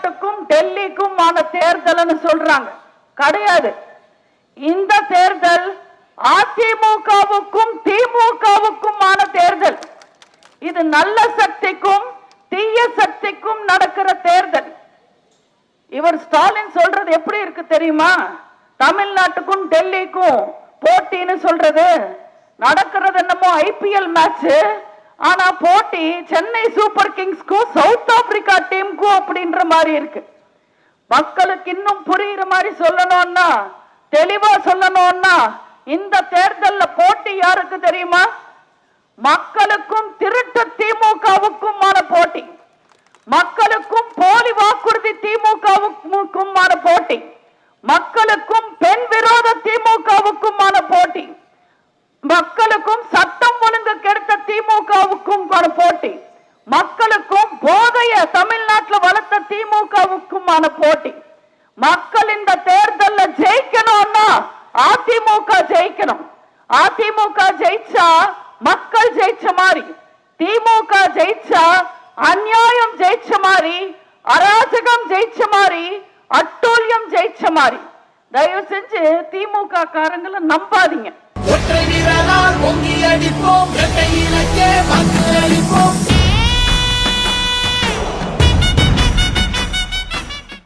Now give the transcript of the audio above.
தமிழ்நாட்டுக்கும் டெல்லிக்குமான தேர்தல்னு சொல்றாங்க. கிடையாது. இந்த தேர்தல் அதிமுகவுக்கும் திமுகவுக்குமான தேர்தல். இது நல்ல சக்திக்கும் தீய சக்திக்கும் நடக்கிற தேர்தல். இவர் ஸ்டாலின் சொல்றது எப்படி இருக்கு தெரியுமா? தமிழ்நாட்டுக்கும் டெல்லிக்கும் போட்டின்னு சொல்றது. நடக்கிறது என்னமோ ஐபிஎல் மேட்ச். ஆனா போட்டி சென்னை சூப்பர் கிங்ஸ்க்கும் சவுத் ஆப்பிரிக்கா டீமுக்கும் அப்படின்ற மாதிரி இருக்கு. மக்களுக்கு இன்னும் புரியுற மாதிரி சொல்லணும்னா, தெளிவா சொல்லணும்னா, இந்த தேர்தல்ல போட்டி யாருக்கு தெரியுமா? மக்களுக்கும் திருட்டு திமுகவுக்குமான போட்டி, மக்களுக்கும் போலி வாக்குறுதி திமுகவுக்குமான போட்டி, மக்களுக்கும் பெண் விரோத திமுகவுக்குமான போட்டி, மக்களுக்கும் சட்டம் ஒழுங்கு கெடுத்த திமுகவுக்கும் போட்டி, மக்களுக்கும் போதைய தமிழ்நாட்டில் வளர்த்த திமுகவுக்குமான போட்டி. மக்கள் இந்த தேர்தலில் ஜெயிக்கணும்னா அதிமுக ஜெயிக்கணும். அதிமுக ஜெயிச்சா மக்கள் ஜெயிச்ச மாதிரி, திமுக ஜெயிச்சா அநியாயம் ஜெயிச்ச மாதிரி, அராஜகம் ஜெயிச்ச மாதிரி, அட்டூழியம் ஜெயிச்ச மாதிரி. தயவு செஞ்சு திமுக காரங்களை நம்பாதீங்க. ஒற்றை வீரலால் பொங்கி அடிப்போம்.